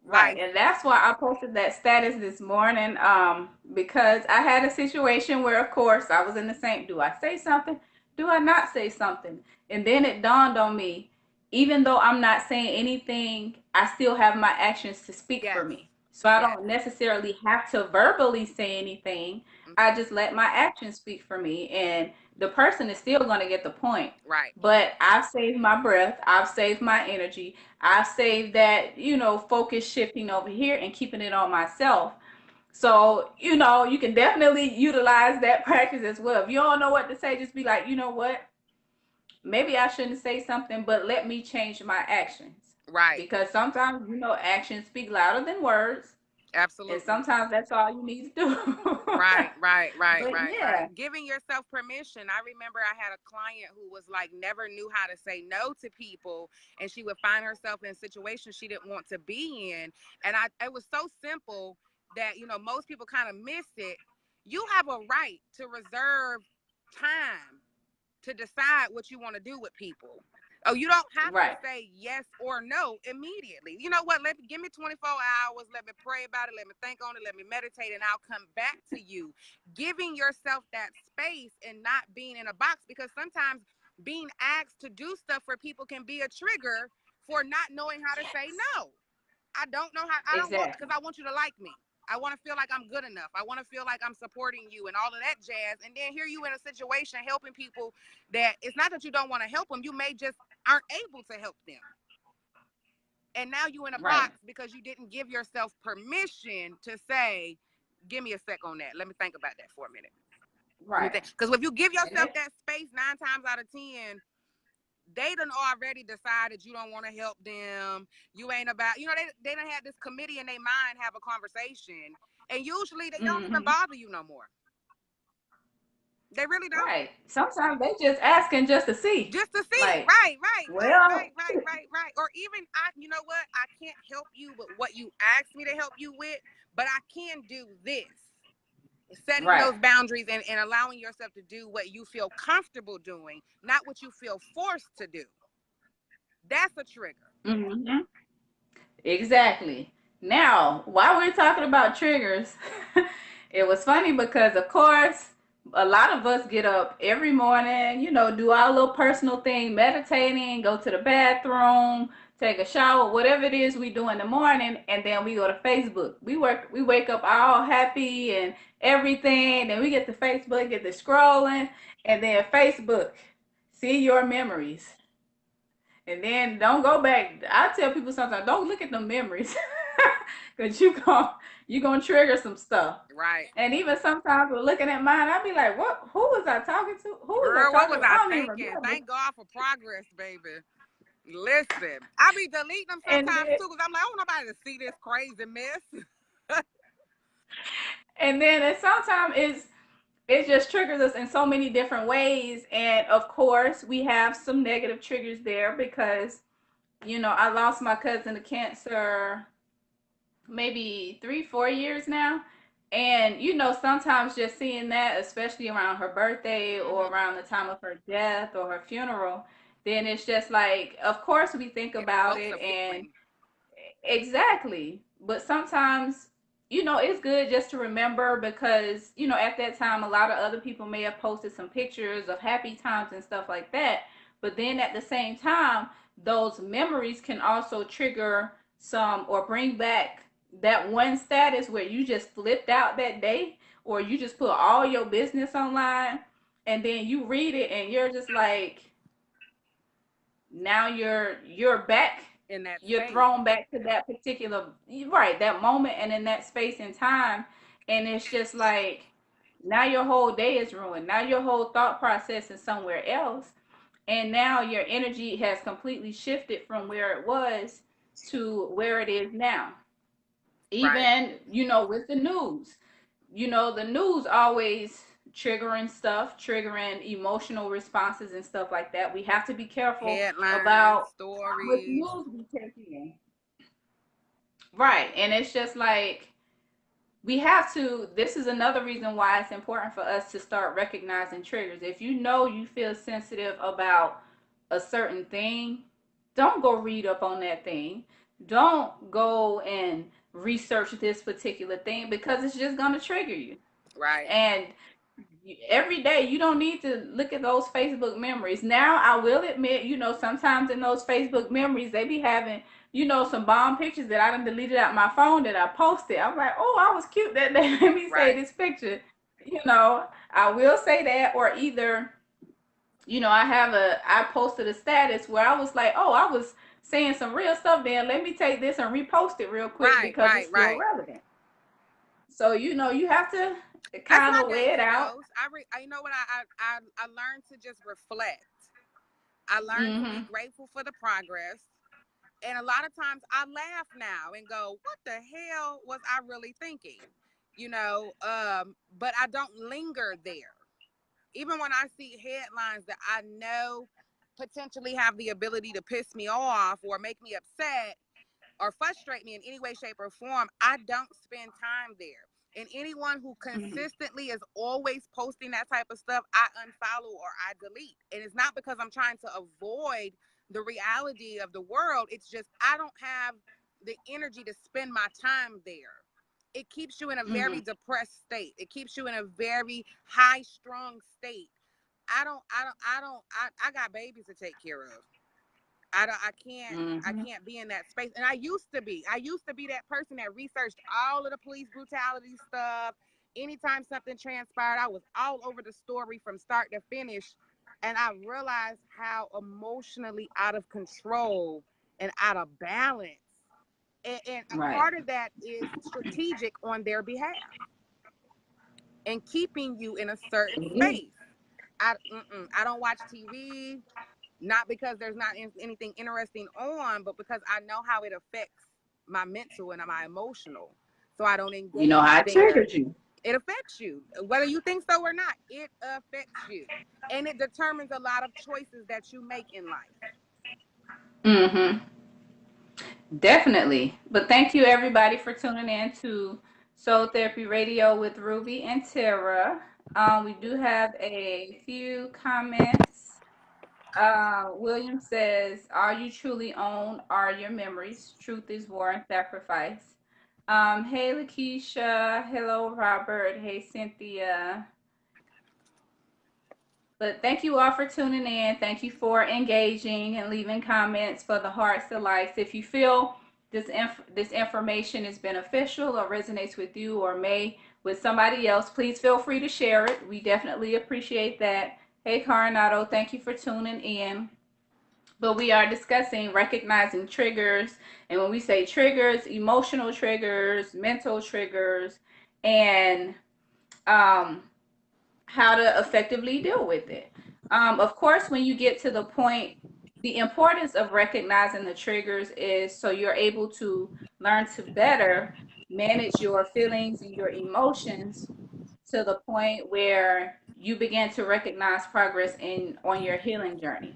Right. life. And that's why I posted that status this morning. Because I had a situation where, of course, I was in the same. Do I say something? Do I not say something? And then it dawned on me, even though I'm not saying anything, I still have my actions to speak for Yes. me. So I Yes. don't necessarily have to verbally say anything. I Mm-hmm. just let my actions speak for me. And the person is still going to get the point. Right. But I've saved my breath. I've saved my energy. I've saved that, focus shifting over here and keeping it on myself. So, you can definitely utilize that practice as well. If you don't know what to say, just be like, you know what? Maybe I shouldn't say something, but let me change my actions. Right. Because sometimes, actions speak louder than words. And Absolutely. sometimes that's all you need to do. Right, right, right, But right, right. yeah. Giving yourself permission. I remember I had a client who was like never knew how to say no to people, and she would find herself in situations she didn't want to be in. And it was so simple that most people kind of miss it. You have a right to reserve time to decide what you want to do with people. Oh, you don't have to Right. say yes or no immediately. You know what? Give me 24 hours. Let me pray about it. Let me think on it. Let me meditate, and I'll come back to you. Giving yourself that space and not being in a box, because sometimes being asked to do stuff for people can be a trigger for not knowing how to say Yes. no. I don't know how. I don't want, Exactly. because I want you to like me. I want to feel like I'm good enough. I want to feel like I'm supporting you and all of that jazz. And then here you in a situation helping people that it's not that you don't want to help them. You may just aren't able to help them. And now you in a Right. box because you didn't give yourself permission to say, give me a sec on that. Let me think about that for a minute. Let me Right. think. Because if you give And yourself it, that space 9 times out of 10, they done already decided you don't want to help them. You ain't about, they done had this committee in their mind have a conversation. And usually they don't even mm-hmm. bother you no more. They really don't. Right. Sometimes they just asking just to see. Just to see. Like, Right, right, right, well, right, right, right, right. Or even you know what? I can't help you with what you asked me to help you with, but I can do this. Setting right. those boundaries and allowing yourself to do what you feel comfortable doing, not what you feel forced to do. That's a trigger. Mm-hmm. Exactly. Now, while we're talking about triggers, it was funny because, of course, a lot of us get up every morning, do our little personal thing, meditating, go to the bathroom, take a shower, whatever it is we do in the morning, and then we go to Facebook. We wake up all happy and everything, then we get to Facebook, get to scrolling, and then Facebook, see your memories. And then don't go back. I tell people sometimes don't look at the memories because you gonna trigger some stuff. Right. And even sometimes with looking at mine, I'd be like, "What? Who was I talking to? Who was I Girl, what talking was to? I I don't even thinking? remember." Thank God for progress, baby. Listen, I be deleting them And sometimes then, too, because I'm like, I don't want nobody to see this crazy mess. and sometimes it just triggers us in so many different ways. And of course, we have some negative triggers there because I lost my cousin to cancer maybe 3, 4 years now. And sometimes just seeing that, especially around her birthday or Mm-hmm. around the time of her death or her funeral, then it's just like, of course we think It about evokes it, a and feeling. exactly. But sometimes, it's good just to remember, because, at that time, a lot of other people may have posted some pictures of happy times and stuff like that. But then at the same time, those memories can also trigger some, or bring back that one status where you just flipped out that day, or you just put all your business online, and then you read it and you're just like, now you're back, In that you're space. thrown back to that particular, right, that moment, and in that space and time. And it's just like, now your whole day is ruined, now your whole thought process is somewhere else, and now your energy has completely shifted from where it was to where it is now. Right. Even, with the news, the news always triggering stuff, triggering emotional responses and stuff like that. We have to be careful Headlines, about how much stories. news we take in. Right. And it's just like, we have to, this is another reason why it's important for us to start recognizing triggers. If you know you feel sensitive about a certain thing, don't go read up on that thing. Don't go and research this particular thing, because it's just going to trigger you. Right. And every day you don't need to look at those Facebook memories. Now I will admit, sometimes in those Facebook memories they be having, some bomb pictures that I done deleted out my phone that I posted. I'm like, oh, I was cute that day. Let me say Right. this picture. I will say that. Or either, I posted a status where I was like, oh, I was saying some real stuff then. Let me take this and repost it real quick Right. because Right. it's still Right. relevant. So, you have to That's kind how of weigh it dating out. goes. You know what, I learned to just reflect. I learned to be Mm-hmm. grateful for the progress. And a lot of times I laugh now and go, what the hell was I really thinking? But I don't linger there. Even when I see headlines that I know potentially have the ability to piss me off or make me upset or frustrate me in any way, shape, or form, I don't spend time there. And anyone who Mm-hmm. consistently is always posting that type of stuff, I unfollow or I delete. And it's not because I'm trying to avoid the reality of the world. It's just I don't have the energy to spend my time there. It keeps you in a Mm-hmm. very depressed state. It keeps you in a very high strung state. I got babies to take care of. I Mm-hmm. can't be in that space. And I used to be that person that researched all of the police brutality stuff. Anytime something transpired, I was all over the story from start to finish. And I realized how emotionally out of control and out of balance. And a Right. part of that is strategic on their behalf and keeping you in a certain It is. space. I don't watch TV. Not because there's not anything interesting on, but because I know how it affects my mental and my emotional. So I don't You know how engage it there. triggers you. It affects you. Whether you think so or not, it affects you. And it determines a lot of choices that you make in life. Mm-hmm. Definitely. But thank you everybody for tuning in to Soul Therapy Radio with Ruby and Terra. We do have a few comments. William says, "All you truly own are your memories. Truth is war and sacrifice." Hey Lakeisha. Hello Robert. Hey Cynthia. But thank you all for tuning in. Thank you for engaging and leaving comments, for the hearts, the likes. If you feel this information is beneficial or resonates with you or may with somebody else, please feel free to share it. We definitely appreciate that. Hey Coronado, thank you for tuning in. But we are discussing recognizing triggers. And when we say triggers, emotional triggers, mental triggers, and um, how to effectively deal with it. Of course, when you get to the point, the importance of recognizing the triggers is so you're able to learn to better manage your feelings and your emotions to the point where you begin to recognize progress in on your healing journey.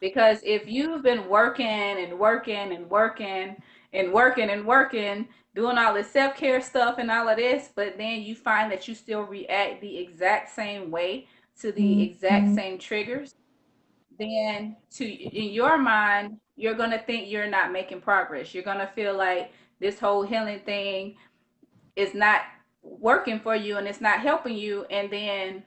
Because if you've been working and working and working and working and working, doing all this self-care stuff and all of this, but then you find that you still react the exact same way to the exact same triggers, then to in your mind, you're gonna think you're not making progress. You're gonna feel like this whole healing thing is not working for you and it's not helping you, and then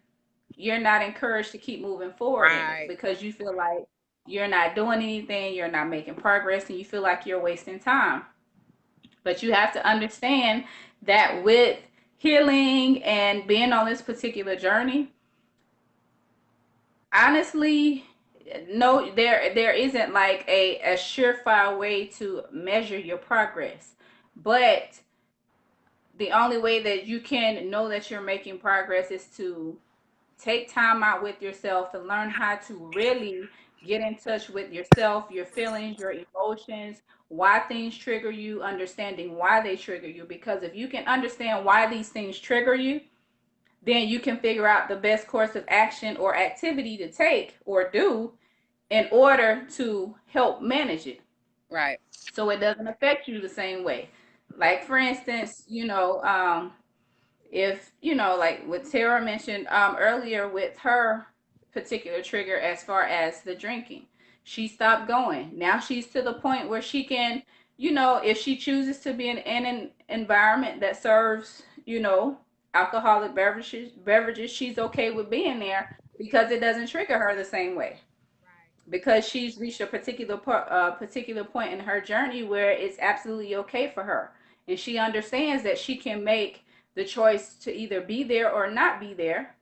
you're not encouraged to keep moving forward in it Right. because you feel like you're not doing anything, you're not making progress, and you feel like you're wasting time. But you have to understand that with healing and being on this particular journey, honestly, no, there isn't like a surefire way to measure your progress. But the only way that you can know that you're making progress is to take time out with yourself and learn how to really get in touch with yourself, your feelings, your emotions, why things trigger you, understanding why they trigger you. Because if you can understand why these things trigger you, then you can figure out the best course of action or activity to take or do in order to help manage it Right. so it doesn't affect you the same way. Like, for instance, if like what Tara mentioned earlier with her particular trigger as far as the drinking, she stopped going. Now she's to the point where she can, if she chooses to be in an environment that serves, alcoholic beverages, she's okay with being there because it doesn't trigger her the same way, Right. because she's reached a particular point in her journey where it's absolutely okay for her, and she understands that she can make the choice to either be there or not be there,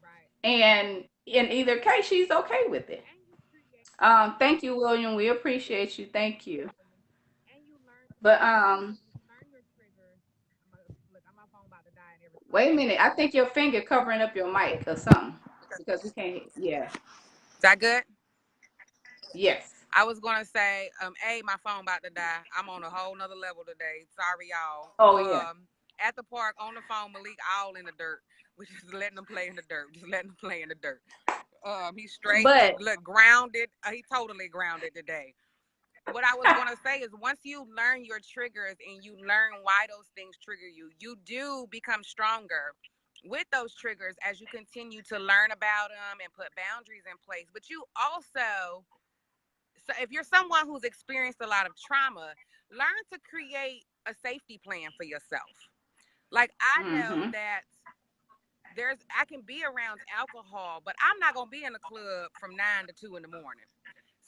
Right. and in either case she's okay with it. And you create and you Thank you, William, we appreciate you, thank you. definitely and you learn But you learn your triggers. Look, I'm my phone about to die and everything. wait a minute, I think your finger covering up your mic or something, because we can't. Yeah. Is that good? Yes. I was gonna say, my phone about to die. I'm on a whole nother level today. Sorry, y'all. Oh yeah. At the park on the phone, Malik all in the dirt. We just letting them play in the dirt. Just letting them play in the dirt. He's straight. He But look grounded. He totally grounded today. What I was gonna say is, once you learn your triggers and you learn why those things trigger you, you do become stronger with those triggers as you continue to learn about them and put boundaries in place. But you also, so if you're someone who's experienced a lot of trauma, learn to create a safety plan for yourself. Like, I know mm-hmm. that I can be around alcohol, but I'm not gonna be in the club from 9 to 2 in the morning.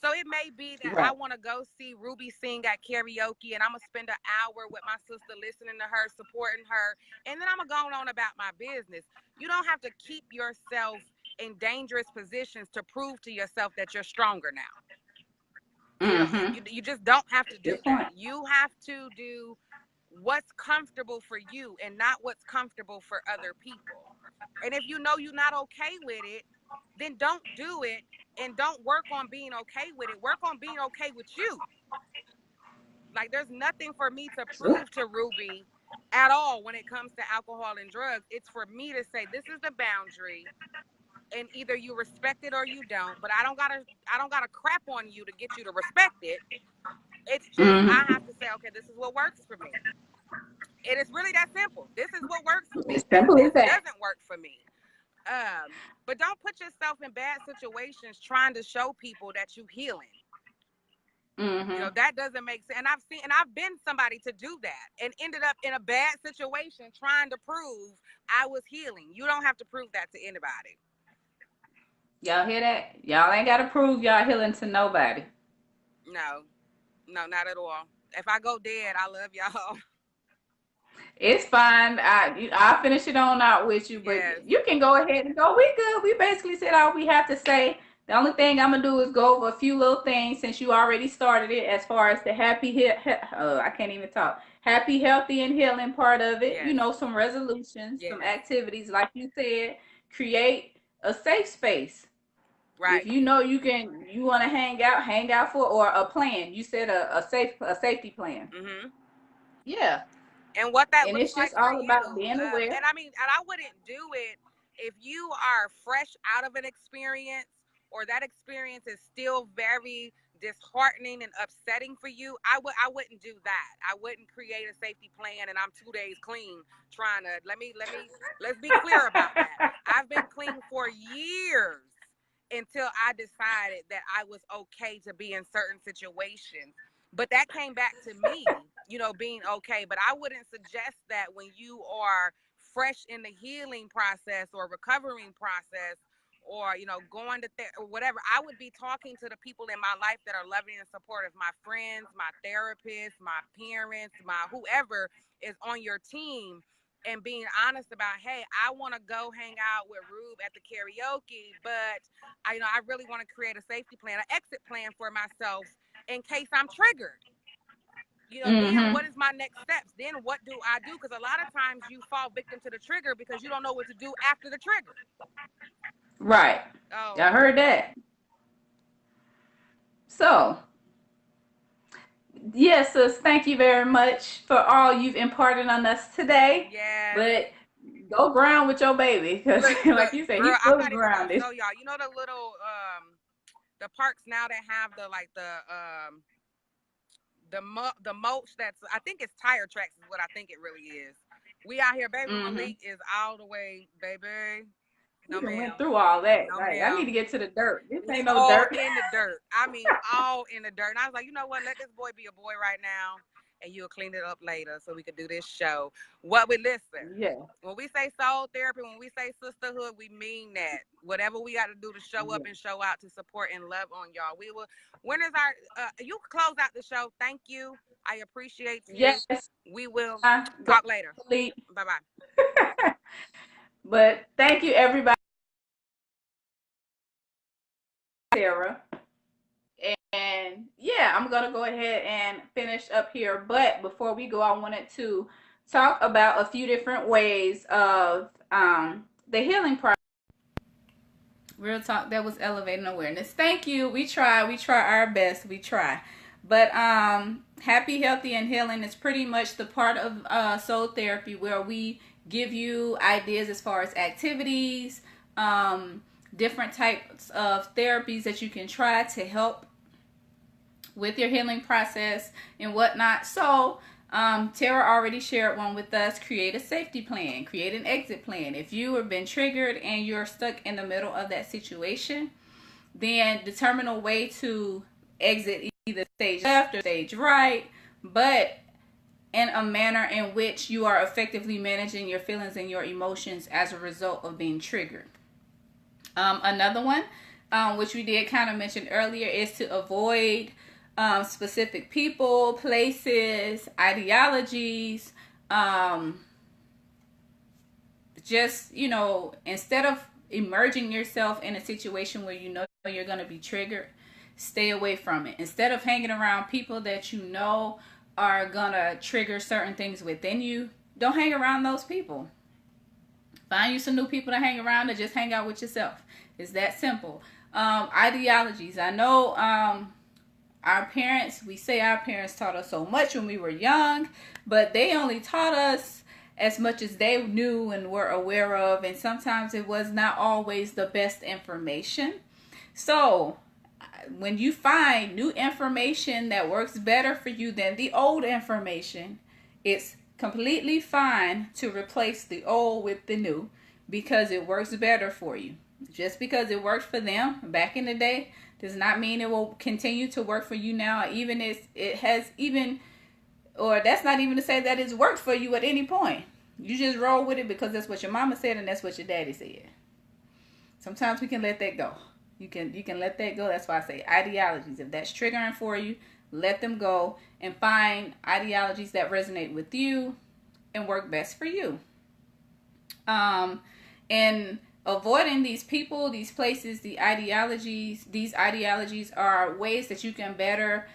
So it may be that I Right. want to go see Ruby sing at karaoke, and I'm gonna spend an hour with my sister listening to her, supporting her, and then I'm gonna go on about my business. You don't have to keep yourself in dangerous positions to prove to yourself that you're stronger now. Period. Mm-hmm. You just don't have to do Good that. point. You have to do what's comfortable for you and not what's comfortable for other people. And if you know you're not okay with it, then don't do it, and don't work on being okay with it. Work on being okay with you. Like, there's nothing for me to prove to Ruby at all when it comes to alcohol and drugs. It's for me to say this is the boundary, and either you respect it or you don't. But I don't gotta crap on you to get you to respect it. It's just, I Mm-hmm. have to say, okay, this is what works for me. And it's really that simple. This is what works for me. As simple This as that. doesn't work for me. But don't put yourself in bad situations trying to show people that you healing. Mm-hmm. That doesn't make sense. And I've been somebody to do that and ended up in a bad situation trying to prove I was healing. You don't have to prove that to anybody. Y'all hear that? Y'all ain't got to prove y'all healing to nobody. No, no, not at all. If I go dead, I love y'all. It's fine. I'll finish it on out with you, but Yes, you can go ahead and go. We good. We basically said all we have to say. The only thing I'm gonna do is go over a few little things since you already started it, as far as the I can't even talk. Happy, healthy, and healing part of it. yes, Some resolutions, some yes. activities, like you said. Create a safe space. If Right. you know you want to hang out for, or a plan. You said a safety plan. Mm-hmm. Yeah, And what that and looks it's like just for all you. about being aware. And I mean, and I wouldn't do it if you are fresh out of an experience, or that experience is still very disheartening and upsetting for you. I wouldn't do that. I wouldn't create a safety plan and I'm 2 days clean trying to let's be clear about that. I've been clean for years. until I decided that I was okay to be in certain situations. But that came back to me, being okay. But I wouldn't suggest that when you are fresh in the healing process or recovering process, or going to or whatever. I would be talking to the people in my life that are loving and supportive, my friends, my therapists, my parents, my whoever is on your team, and being honest about, hey, I want to go hang out with Rube at the karaoke, but I really want to create a safety plan, an exit plan for myself in case I'm triggered. Then what is my next steps? Then what do I do? Because a lot of times you fall victim to the trigger because you don't know what to do after the trigger. Right. I Oh, heard that. So, yes, sis, thank you very much for all you've imparted on us today. yes. But go ground with your baby, because Look, like you said, girl, he's I'm fully not even gonna grounded. show y'all. The little the parks now that have the mulch that's, I think it's tire tracks is what I think it really is. We out here, baby. Mm-hmm. Malik is all the way, baby. We No done ma'am. went through all that. No Like, I need ma'am. to get to the dirt. This We ain't no all dirt. in the dirt. I mean, all in the dirt. And I was like, you know what? Let this boy be a boy right now, and you'll clean it up later so we can do this show. What we listen. Yeah. When we say soul therapy, when we say sisterhood, we mean that. Whatever we got to do to show up Yeah. and show out to support and love on y'all. We will. When is our? You close out the show. Thank you. I appreciate you. Yes. We will Go talk later. sleep. Bye bye. But thank you, everybody, Sarah. And yeah, I'm gonna go ahead and finish up here. But before we go, I wanted to talk about a few different ways of the healing process. Real talk, that was elevating awareness. Thank you. We try our best. We try. But happy, healthy, and healing is pretty much the part of soul therapy where we give you ideas as far as activities, different types of therapies that you can try to help with your healing process and whatnot. So, Tara already shared one with us. Create a safety plan, create an exit plan. If you have been triggered and you're stuck in the middle of that situation, then determine a way to exit either stage left or stage right, but in a manner in which you are effectively managing your feelings and your emotions as a result of being triggered. Another one, which we did kind of mention earlier, is to avoid specific people, places, ideologies. Just, instead of immersing yourself in a situation where you know you're going to be triggered, stay away from it. Instead of hanging around people that you know are going to trigger certain things within you, don't hang around those people. Find you some new people to hang around, or just hang out with yourself. It's that simple. Ideologies. I know we say our parents taught us so much when we were young, but they only taught us as much as they knew and were aware of, and sometimes it was not always the best information. So when you find new information that works better for you than the old information, it's completely fine to replace the old with the new because it works better for you. Just because it worked for them back in the day does not mean it will continue to work for you now, even if it has or that's not even to say that it's worked for you at any point. You just roll with it because that's what your mama said and that's what your daddy said. Sometimes we can let that go. You can let that go. That's why I say ideologies. If that's triggering for you, let them go and find ideologies that resonate with you and work best for you. And avoiding these people, these places, these ideologies are ways that you can better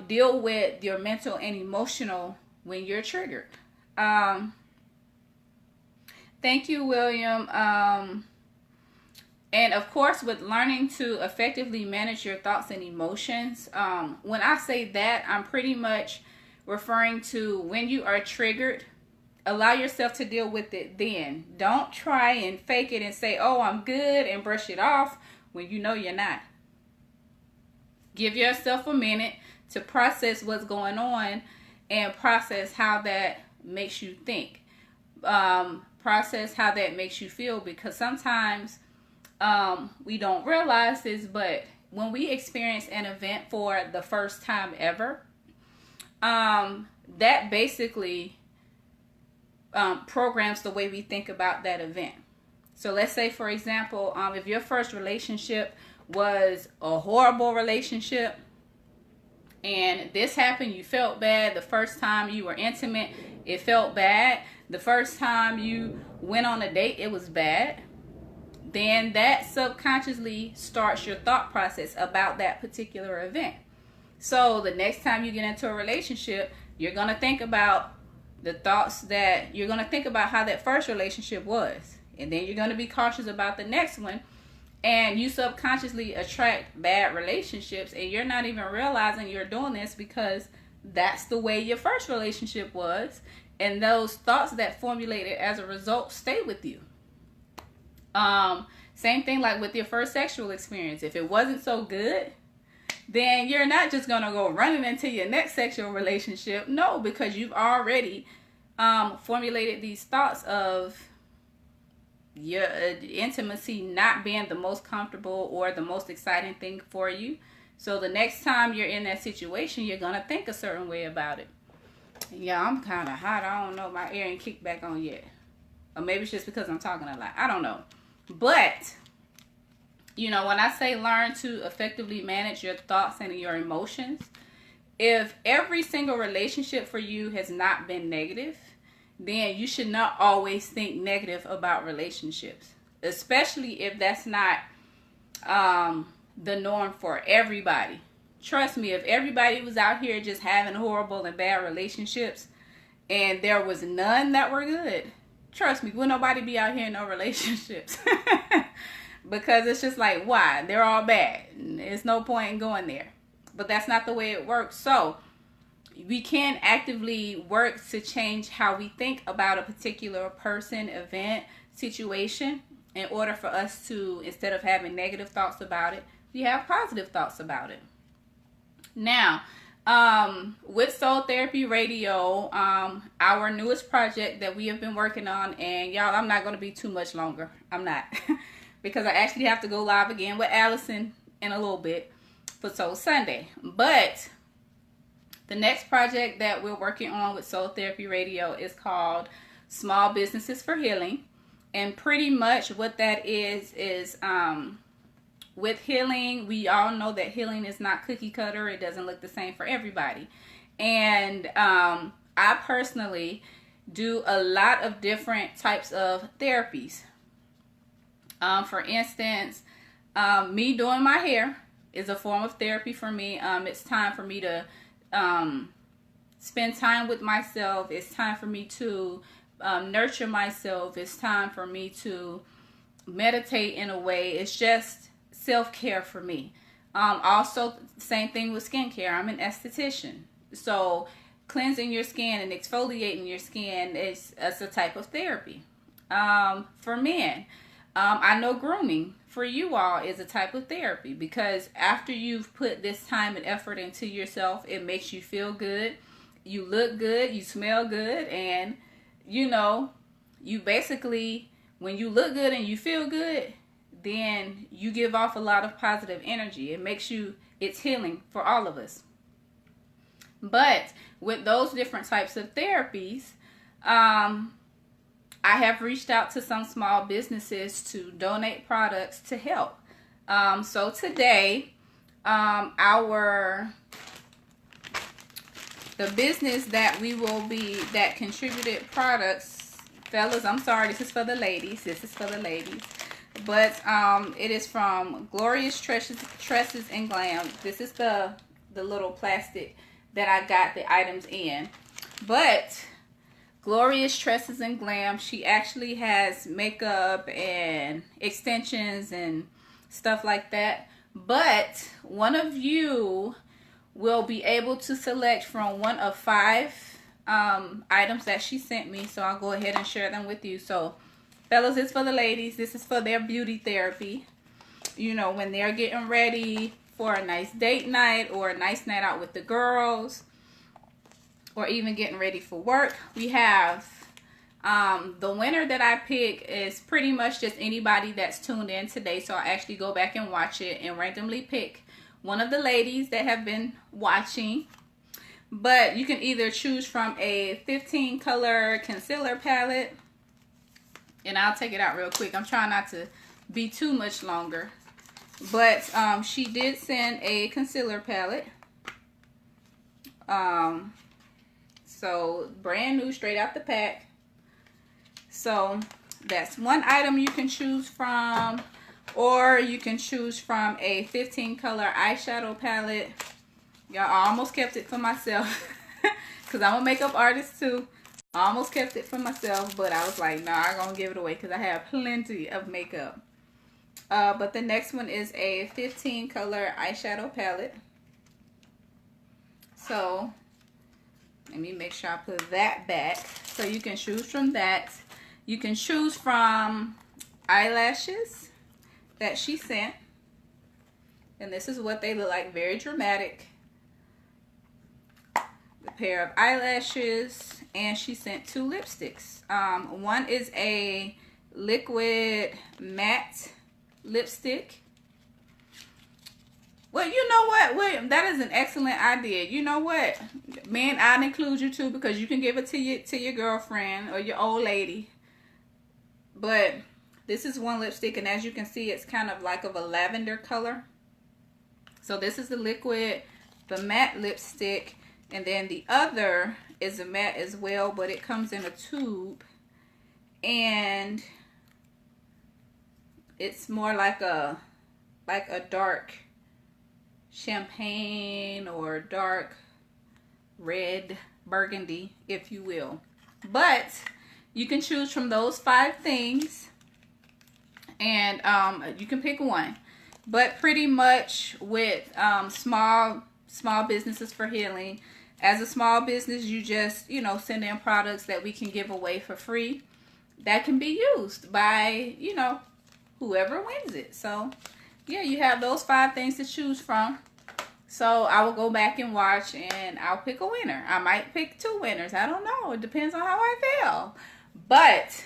deal with your mental and emotional when you're triggered. Thank you, William. And of course, with learning to effectively manage your thoughts and emotions, when I say that, I'm pretty much referring to when you are triggered, allow yourself to deal with it then. Don't try and fake it and say, oh, I'm good, and brush it off when you know you're not. Give yourself a minute to process what's going on and process how that makes you think. Process how that makes you feel, because sometimes we don't realize this, but when we experience an event for the first time ever, that basically programs the way we think about that event. So let's say, for example, if your first relationship was a horrible relationship and this happened, you felt bad. The first time you were intimate, it felt bad. The first time you went on a date, it was bad. Then that subconsciously starts your thought process about that particular event. So the next time you get into a relationship, you're going to think about the thoughts that you're going to think about how that first relationship was. And then you're going to be cautious about the next one. And you subconsciously attract bad relationships. And you're not even realizing you're doing this because that's the way your first relationship was. And those thoughts that formulated as a result stay with you. Same thing like with your first sexual experience. If it wasn't so good, then you're not just going to go running into your next sexual relationship. No, because you've already formulated these thoughts of your intimacy not being the most comfortable or the most exciting thing for you. So the next time you're in that situation, you're going to think a certain way about it. Yeah, I'm kind of hot. I don't know. My ear ain't kicked back on yet. Or maybe it's just because I'm talking a lot. I don't know. But, you know, when I say learn to effectively manage your thoughts and your emotions, if every single relationship for you has not been negative, then you should not always think negative about relationships. Especially if that's not the norm for everybody. Trust me, if everybody was out here just having horrible and bad relationships and there was none that were good, trust me, will nobody be out here in no relationships? Because it's just like, why? They're all bad. There's no point in going there. But that's not the way it works. So we can actively work to change how we think about a particular person, event, situation in order for us to, instead of having negative thoughts about it, we have positive thoughts about it. Now, with Soul Therapy Radio, our newest project that we have been working on, and y'all, I'm not going to be too much longer. I'm not. Because I actually have to go live again with Allison in a little bit for Soul Sunday. But the next project that we're working on with Soul Therapy Radio is called Small Businesses for Healing. And pretty much what that is with healing, we all know that healing is not cookie cutter. It doesn't look the same for everybody. And I personally do a lot of different types of therapies. For instance, me doing my hair is a form of therapy for me. It's time for me to spend time with myself. It's time for me to nurture myself. It's time for me to meditate in a way. It's just self-care for me. Also, same thing with skincare. I'm an esthetician. So cleansing your skin and exfoliating your skin is a type of therapy. For men, I know grooming for you all is a type of therapy because after you've put this time and effort into yourself, it makes you feel good. You look good, you smell good, and you know, you basically, when you look good and you feel good, then you give off a lot of positive energy. It makes you, it's healing for all of us. But with those different types of therapies, I have reached out to some small businesses to donate products to help. So today, the business that we will be, that contributed products, fellas, I'm sorry, this is for the ladies. This is for the ladies. But it is from Glorious Tresses and Glam. This is the little plastic that I got the items in. But Glorious Tresses and Glam, she actually has makeup and extensions and stuff like that. But one of you will be able to select from one of 5 items that she sent me. So I'll go ahead and share them with you. So fellas, it's for the ladies. This is for their beauty therapy. You know, when they're getting ready for a nice date night or a nice night out with the girls, or even getting ready for work. We have The winner that I pick is pretty much just anybody that's tuned in today. So I actually go back and watch it and randomly pick one of the ladies that have been watching. But you can either choose from a 15 color concealer palette. And I'll take it out real quick. I'm trying not to be too much longer. But she did send a concealer palette. So brand new, straight out the pack. So that's one item you can choose from. Or you can choose from a 15 color eyeshadow palette. Y'all, I almost kept it for myself. Because I'm a makeup artist too. I almost kept it for myself. But I was like, no, I'm going to give it away. Because I have plenty of makeup. But the next one is a 15 color eyeshadow palette. So let me make sure I put that back. So you can choose from that. You can choose from eyelashes that she sent. And this is what they look like. Very dramatic. The pair of eyelashes. And she sent 2 lipsticks. One is a liquid matte lipstick. Well, you know what, William? That is an excellent idea. You know what? Man, I'd include you too because you can give it to your girlfriend or your old lady. But this is one lipstick, and as you can see, it's kind of like of a lavender color. So this is the liquid, the matte lipstick, and then the other is a matte as well, but it comes in a tube, and it's more like a dark champagne or dark red burgundy, if you will. But you can choose from those 5 things, and you can pick one. But pretty much with small businesses for healing, as a small business, you just, you know, send in products that we can give away for free that can be used by, you know, whoever wins it. So yeah, you have those 5 things to choose from. So I will go back and watch, and I'll pick a winner. I might pick 2 winners. I don't know. It depends on how I feel. But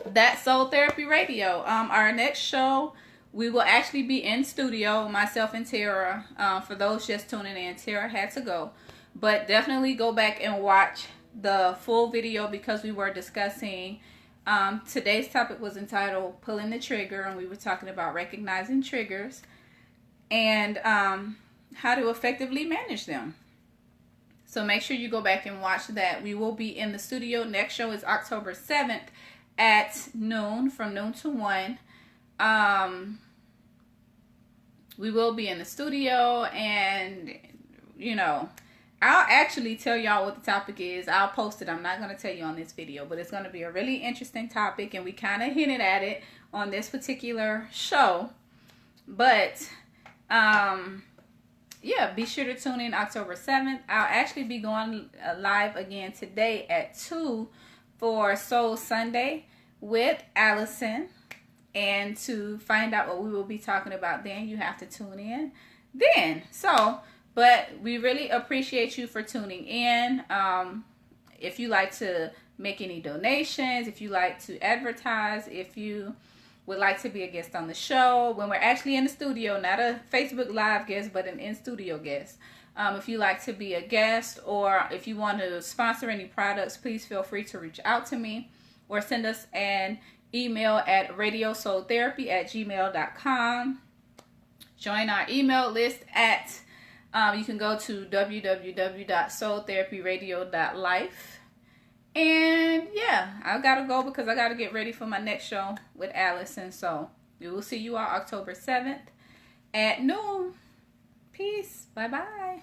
that's Soul Therapy Radio. Our next show, we will actually be in studio, myself and Terra. For those just tuning in, Terra had to go. But definitely go back and watch the full video because we were discussing, today's topic was entitled Pulling the Trigger, and we were talking about recognizing triggers and how to effectively manage them. So make sure you go back and watch that. We will be in the studio. Next show is October 7th at noon, from noon to 1. We will be in the studio, and, you know, I'll actually tell y'all what the topic is. I'll post it. I'm not going to tell you on this video, but it's going to be a really interesting topic, and we kind of hinted at it on this particular show. But yeah, be sure to tune in October 7th. I'll actually be going live again today at 2 for Soul Sunday with Allison. And to find out what we will be talking about then, you have to tune in then. So, but we really appreciate you for tuning in. If you like to make any donations, if you like to advertise, if you would like to be a guest on the show when we're actually in the studio, not a Facebook Live guest, but an in-studio guest. If you like to be a guest, or if you want to sponsor any products, please feel free to reach out to me or send us an email at radiosoultherapy@gmail.com. Join our email list at, you can go to www.soultherapyradio.life. And yeah, I gotta go because I gotta get ready for my next show with Allison. So we will see you all October 7th at noon. Peace. Bye-bye.